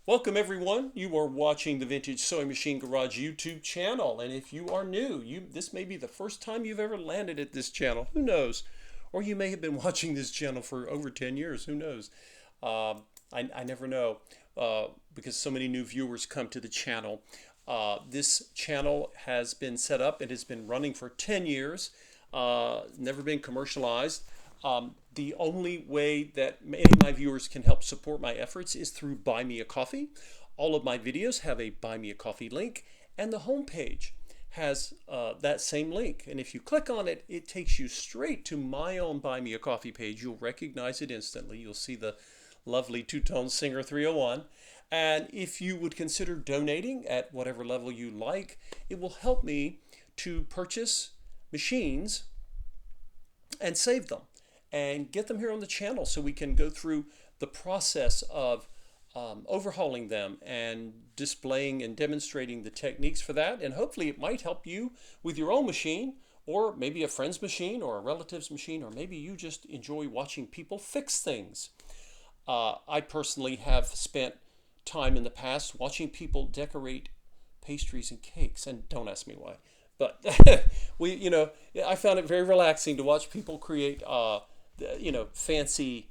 Welcome everyone. You are watching the Vintage Sewing Machine Garage YouTube channel, and if you are new, this may be the first time you've ever landed at this channel. Who knows? Or you may have been watching this channel for over 10 years. Who knows? I never know because so many new viewers come to the channel. This channel has been set up. It has been running for 10 years. Never been commercialized. The only way that any of my viewers can help support my efforts is through Buy Me a Coffee. All of my videos have a Buy Me a Coffee link, and the homepage has that same link. And if you click on it, it takes you straight to my own Buy Me a Coffee page. You'll recognize it instantly. You'll see the lovely two-tone Singer 301. And if you would consider donating at whatever level you like, it will help me to purchase machines and save them and get them here on the channel so we can go through the process of overhauling them and displaying and demonstrating the techniques for that. And hopefully it might help you with your own machine, or maybe a friend's machine or a relative's machine, or maybe you just enjoy watching people fix things. I personally have spent time in the past watching people decorate pastries and cakes, and don't ask me why. But I found it very relaxing to watch people create fancy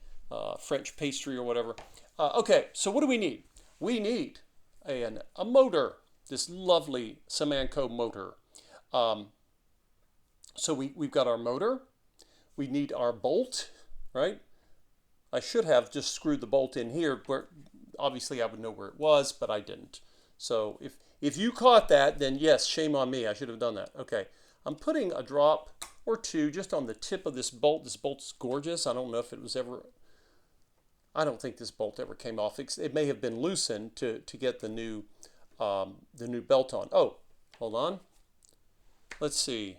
French pastry or whatever. Okay, so what do we need? We need a motor, this lovely Simanco motor. So we've got our motor. We need our bolt, right? I should have just screwed the bolt in here, where obviously I would know where it was, but I didn't. So if you caught that, then yes, shame on me. I should have done that. Okay, I'm putting a drop or two just on the tip of this bolt. This bolt's gorgeous. I don't know if it was ever, I don't think this bolt ever came off. It may have been loosened to get the new belt on. Oh, hold on. Let's see.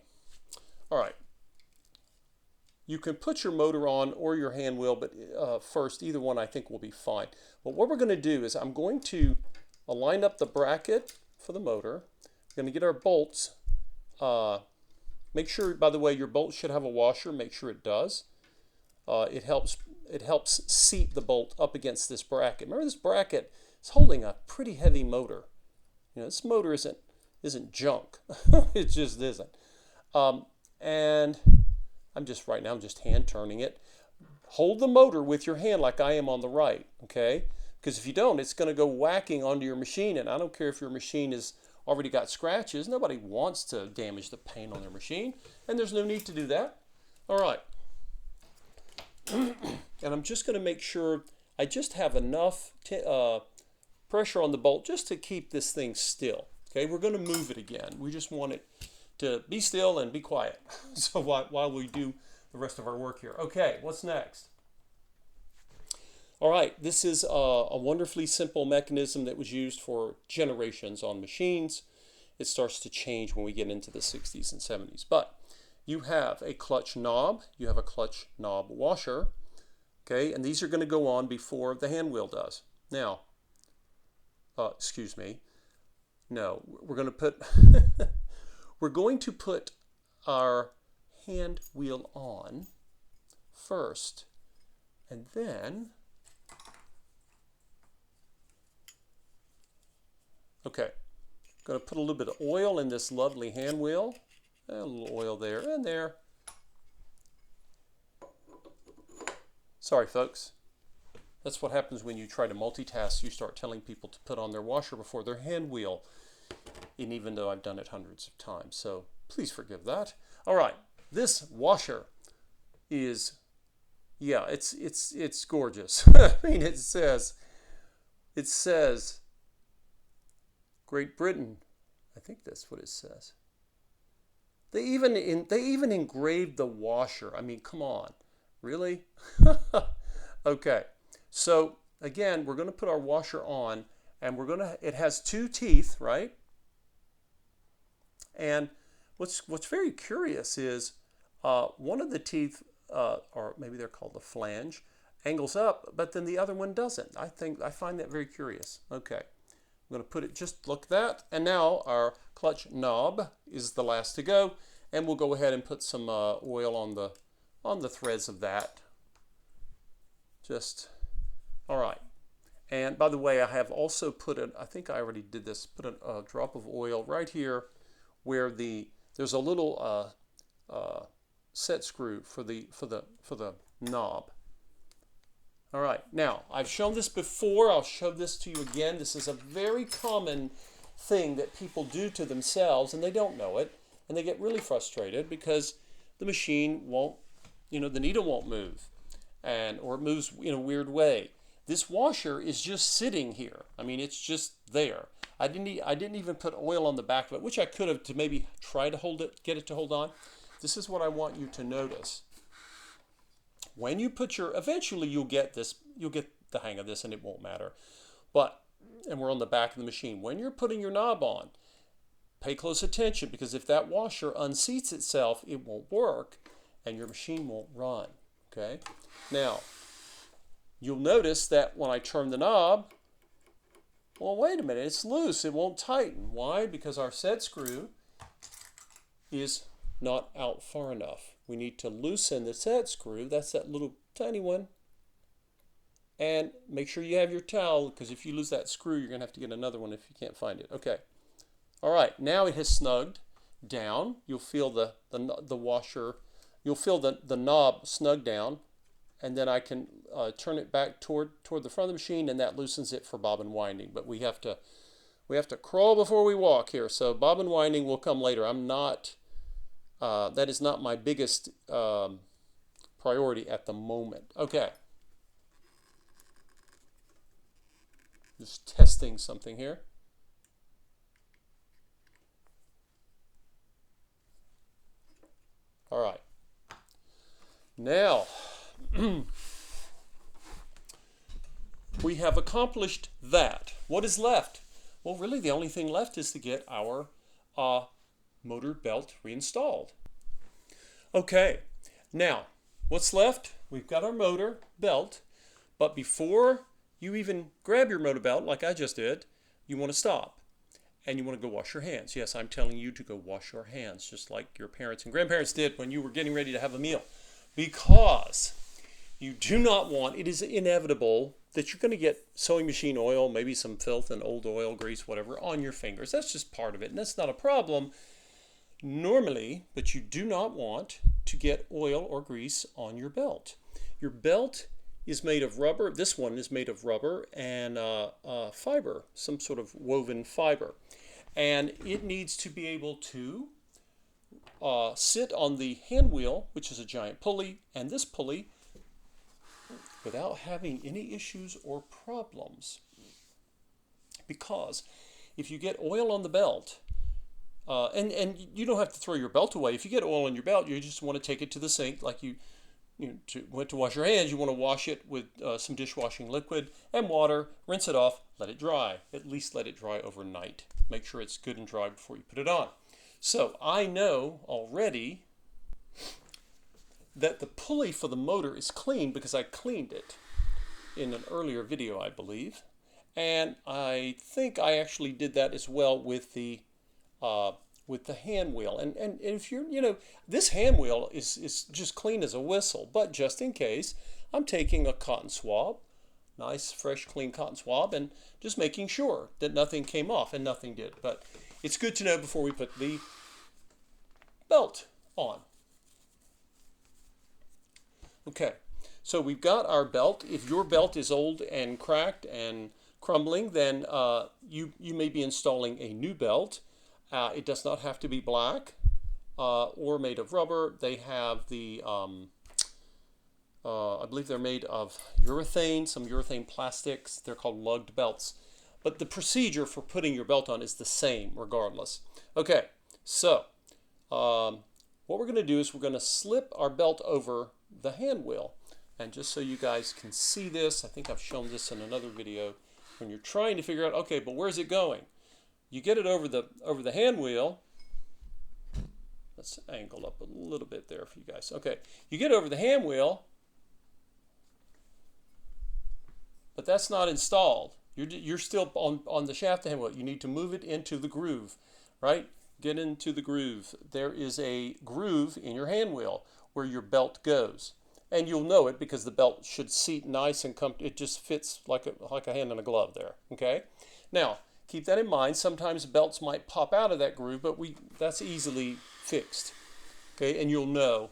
All right. You can put your motor on or your hand wheel, but first, either one I think will be fine. But what we're going to do is I'm going to line up the bracket for the motor. We're going to get our bolts. Make sure, by the way, your bolt should have a washer. Make sure it does. It helps seat the bolt up against this bracket. Remember, this bracket is holding a pretty heavy motor. You know, this motor isn't junk. It just isn't. And I'm just hand turning it. Hold the motor with your hand like I am on the right, okay? Because if you don't, it's going to go whacking onto your machine, and I don't care if your machine has already got scratches. Nobody wants to damage the paint on their machine, and there's no need to do that. All right. And I'm just going to make sure I just have enough pressure on the bolt just to keep this thing still. Okay, we're going to move it again. We just want it to be still and be quiet. So while we do the rest of our work here. Okay, what's next? All right, this is a wonderfully simple mechanism that was used for generations on machines. It starts to change when we get into the 60s and 70s. But you have a clutch knob, you have a clutch knob washer, okay, and these are going to go on before the hand wheel does. Now, excuse me, no, we're going to put we're going to put our hand wheel on first, and then, okay, going to put a little bit of oil in this lovely hand wheel. A little oil there and there. Sorry, folks. That's what happens when you try to multitask. You start telling people to put on their washer before their hand wheel. And even though I've done it hundreds of times, so please forgive that. All right, this washer is, yeah, it's gorgeous. I mean, it says Great Britain. I think that's what it says. They even engraved the washer. I mean, come on, really? Okay, so again, we're going to put our washer on, and it has two teeth, right? And what's very curious is one of the teeth, or maybe they're called the flange, angles up, but then the other one doesn't. I find that very curious. Okay, I'm going to put it just like that, and now our clutch knob is the last to go, and we'll go ahead and put some oil on the threads of that. Just all right, And by the way, I have also put I think I already did this, put a drop of oil right here where there's a little set screw for the knob. All right, now I've shown this before. I'll show this to you again. This is a very common thing that people do to themselves, and they don't know it, and they get really frustrated because the machine won't, the needle won't move, or it moves in a weird way. This washer is just sitting here. I mean, it's just there. I didn't even put oil on the back of it, which I could have to maybe try to get it to hold on. This is what I want you to notice. When you put eventually you'll get the hang of this and it won't matter. And we're on the back of the machine. When you're putting your knob on, pay close attention, because if that washer unseats itself, it won't work and your machine won't run, okay? Now, you'll notice that when I turn the knob, well, wait a minute, it's loose, it won't tighten. Why? Because our set screw is not out far enough. We need to loosen the set screw, that's that little tiny one, and make sure you have your towel, because if you lose that screw, you're going to have to get another one if you can't find it. Okay. All right, now it has snugged down. You'll feel the washer, you'll feel the knob snug down, and then I can turn it back toward the front of the machine, and that loosens it for bobbin winding. But we have to crawl before we walk here. So bobbin winding will come later. That is not my biggest priority at the moment. Okay. Just testing something here. All right. Now, we have accomplished that. What is left? Well, really the only thing left is to get our motor belt reinstalled. Okay, now what's left? We've got our motor belt, but before you even grab your motor belt like I just did, you want to stop and you want to go wash your hands. Yes, I'm telling you to go wash your hands, just like your parents and grandparents did when you were getting ready to have a meal, because you do not want, it is inevitable that you're going to get sewing machine oil, maybe some filth and old oil, grease, whatever, on your fingers. That's just part of it, and that's not a problem normally, but you do not want to get oil or grease on your belt. Your belt is made of rubber. This one is made of rubber and fiber, some sort of woven fiber. And it needs to be able to sit on the hand wheel, which is a giant pulley, and this pulley, without having any issues or problems. Because if you get oil on the belt, and you don't have to throw your belt away. If you get oil on your belt, you just want to take it to the sink, like you went to wash your hands. You want to wash it with some dishwashing liquid and water, rinse it off, let it dry. At least let it dry overnight. Make sure it's good and dry before you put it on. So I know already that the pulley for the motor is clean because I cleaned it in an earlier video, I believe. And I think I actually did that as well with the hand wheel. And if you're, this hand wheel is just clean as a whistle, but just in case, I'm taking a cotton swab, nice, fresh, clean cotton swab, and just making sure that nothing came off, and nothing did. But it's good to know before we put the belt on. Okay, so we've got our belt. If your belt is old and cracked and crumbling, then you may be installing a new belt. It does not have to be black or made of rubber. They have the, I believe they're made of urethane, some urethane plastics. They're called lugged belts. But the procedure for putting your belt on is the same regardless. Okay, so what we're going to do is we're going to slip our belt over the hand wheel. And just so you guys can see this, I think I've shown this in another video, when you're trying to figure out, okay, but where's it going? You get it over the hand wheel. Let's angle up a little bit there for you guys. Okay, you get over the hand wheel, but that's not installed. You're still on the shaft of the hand wheel. You need to move it into the groove, right? Get into the groove. There is a groove in your hand wheel where your belt goes. And you'll know it because the belt should seat nice and it just fits like a hand in a glove there, okay? Now, keep that in mind. Sometimes belts might pop out of that groove, but that's easily fixed, okay? And you'll know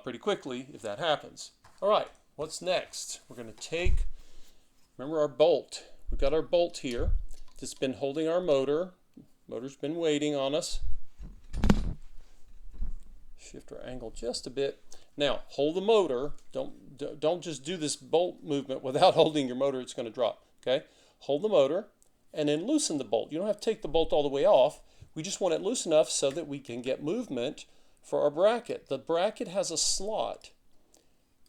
pretty quickly if that happens. All right, what's next? We're going to remember our bolt. We've got our bolt here that's been holding our motor. Motor's been waiting on us. Shift our angle just a bit. Now, hold the motor. Don't just do this bolt movement without holding your motor. It's going to drop, okay? Hold the motor and then loosen the bolt. You don't have to take the bolt all the way off. We just want it loose enough so that we can get movement for our bracket. The bracket has a slot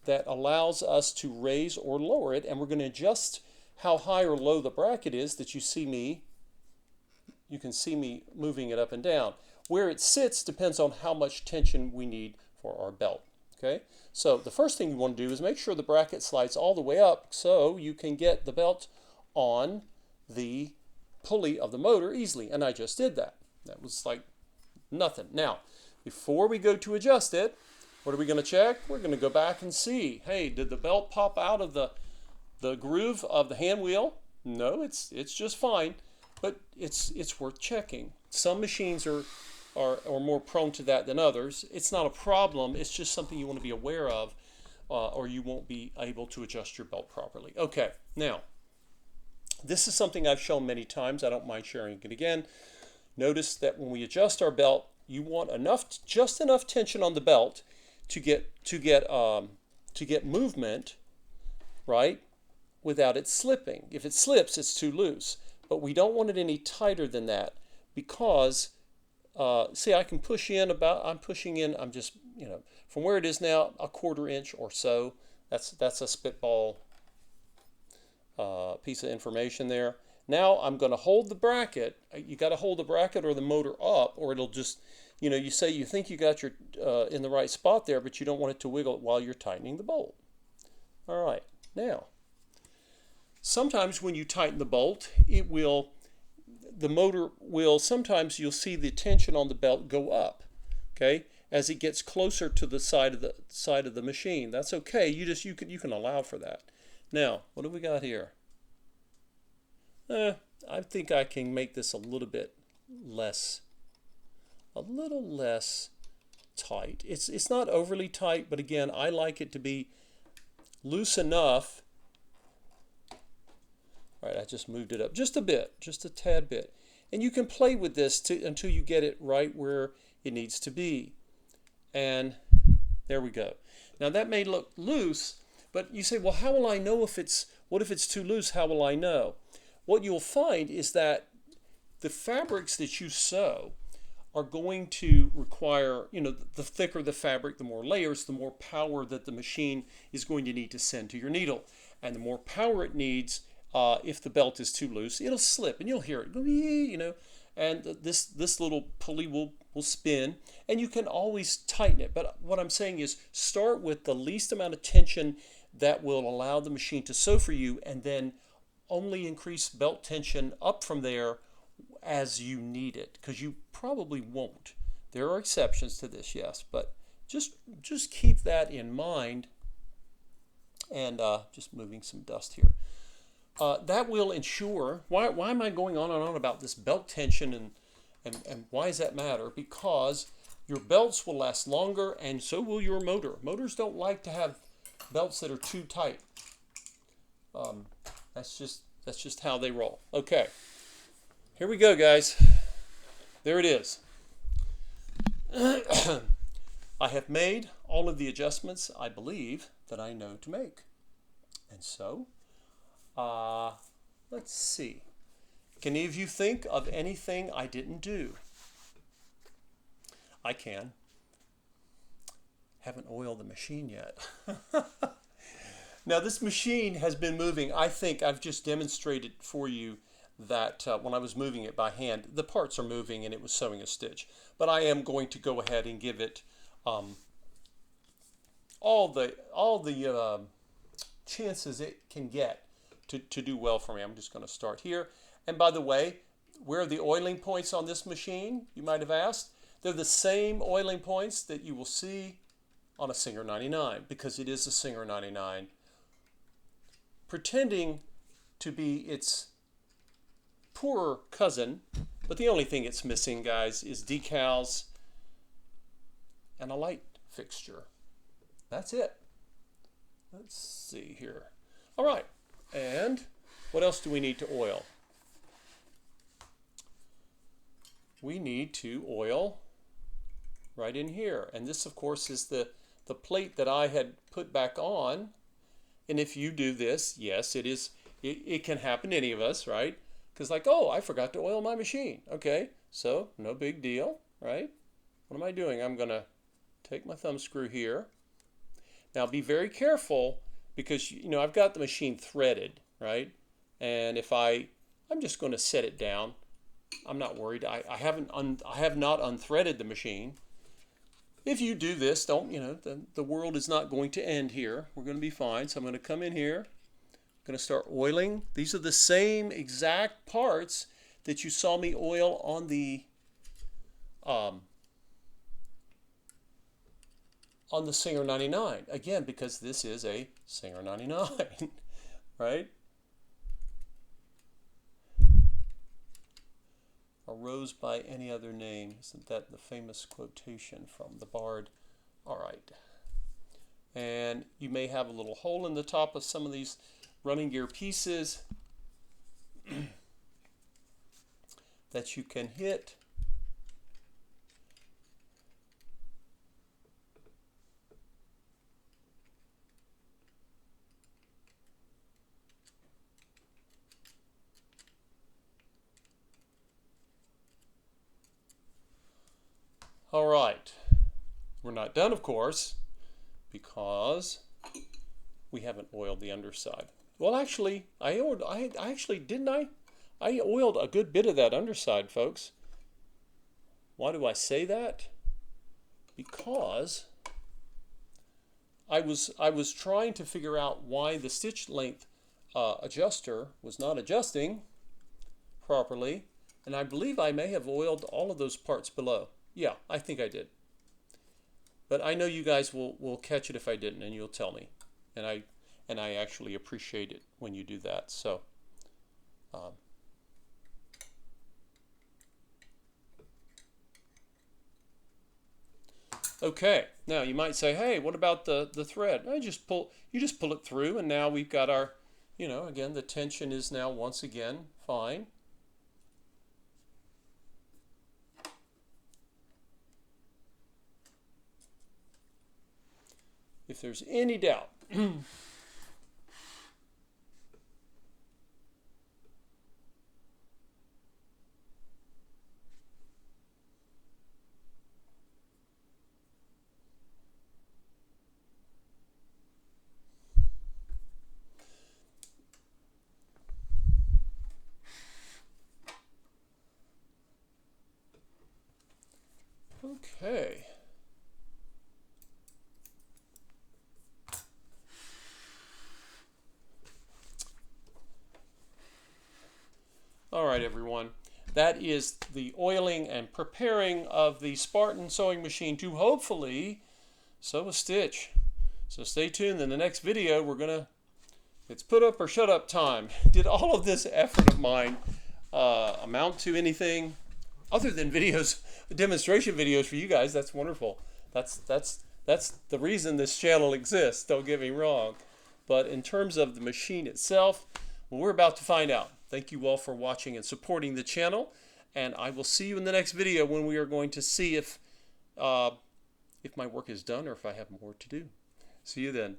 that allows us to raise or lower it, and we're going to adjust how high or low the bracket is that you can see me moving it up and down. Where it sits depends on how much tension we need for our belt. Okay, so the first thing you want to do is make sure the bracket slides all the way up so you can get the belt on the pulley of the motor easily. And I just did that. That was like nothing. Now, before we go to adjust it, what are we going to check? We're going to go back and see, hey, did the belt pop out of the groove of the hand wheel? No, it's just fine, but it's worth checking. Some machines are more prone to that than others. It's not a problem. It's just something you want to be aware of, or you won't be able to adjust your belt properly. Okay, now, this is something I've shown many times. I don't mind sharing it again. Notice that when we adjust our belt, you want just enough tension on the belt to get movement, right, without it slipping. If it slips, it's too loose. But we don't want it any tighter than that because see, I can push in I'm just, from where it is now, a 1/4 inch or so. That's a spitball piece of information there. Now I'm going to hold the bracket. You got to hold the bracket or the motor up, or it'll just, you say you think you got your in the right spot there, but you don't want it to wiggle while you're tightening the bolt. All right, now, sometimes when you tighten the bolt, the motor will, sometimes you'll see the tension on the belt go up, okay, as it gets closer to the side of the machine. That's okay. You can allow for that. Now, what do we got here? I think I can make this a little less tight. It's not overly tight, but again, I like it to be loose enough. All right, I just moved it up just a bit, just a tad bit. And you can play with this until you get it right where it needs to be. And there we go. Now that may look loose, but you say, well, how will I know what if it's too loose? How will I know? What you'll find is that the fabrics that you sew are going to require, the thicker the fabric, the more layers, the more power that the machine is going to need to send to your needle. And the more power it needs, if the belt is too loose, it'll slip and you'll hear it, and this little pulley will spin, and you can always tighten it. But what I'm saying is start with the least amount of tension that will allow the machine to sew for you, and then only increase belt tension up from there as you need it, because you probably won't. There are exceptions to this, yes, but just keep that in mind. And just moving some dust here. That will ensure, why am I going on and on about this belt tension and why does that matter? Because your belts will last longer, and so will your motor. Motors don't like to have belts that are too tight. That's just how they roll. Okay, here we go, guys. There it is. I have made all of the adjustments I believe that I know to make. And so, let's see. Can any of you think of anything I didn't do? I can. Haven't oiled the machine yet. Now this machine has been moving. I think I've just demonstrated for you that when I was moving it by hand, the parts are moving and it was sewing a stitch. But I am going to go ahead and give it all the chances it can get to do well for me. I'm just going to start here. And by the way, where are the oiling points on this machine? You might have asked. They're the same oiling points that you will see on a Singer 99 because it is a Singer 99, pretending to be its poorer cousin. But the only thing it's missing, guys, is decals and a light fixture. That's it. Let's see here. All right, and what else do we need to oil? We need to oil right in here. And this, of course, is the plate that I had put back on. And if you do this, yes, it can happen to any of us, right? Because like, oh, I forgot to oil my machine. Okay, so no big deal, right? What am I doing? I'm going to take my thumb screw here. Now be very careful because, you know, I've got the machine threaded, right? And if I'm just going to set it down. I'm not worried. I have not unthreaded the machine. If you do this, don't, you know, the world is not going to end here. We're going to be fine. So I'm going to come in here. I'm going to start oiling. These are the same exact parts that you saw me oil on the Singer 99. Again, because this is a Singer 99, right? A rose by any other name. Isn't that the famous quotation from the Bard? All right. And you may have a little hole in the top of some of these running gear pieces that you can hit. All right, we're not done, of course, because we haven't oiled the underside. Well, actually, I actually didn't I? I oiled a good bit of that underside, folks. Why do I say that? Because I was trying to figure out why the stitch length adjuster was not adjusting properly, and I believe I may have oiled all of those parts below. Yeah, I think I did. But I know you guys will catch it if I didn't, and you'll tell me. And I actually appreciate it when you do that. So, okay. Now you might say, hey, what about the thread? You just pull it through, and now we've got our, you know, again, the tension is now once again fine. If there's any doubt, okay. All right, everyone. That is the oiling and preparing of the Spartan sewing machine to hopefully sew a stitch. So stay tuned. In the next video, it's put up or shut up time. Did all of this effort of mine amount to anything other than videos, demonstration videos for you guys? That's wonderful. That's the reason this channel exists. Don't get me wrong. But in terms of the machine itself, well, we're about to find out. Thank you all for watching and supporting the channel, and I will see you in the next video when we are going to see if my work is done or if I have more to do. See you then.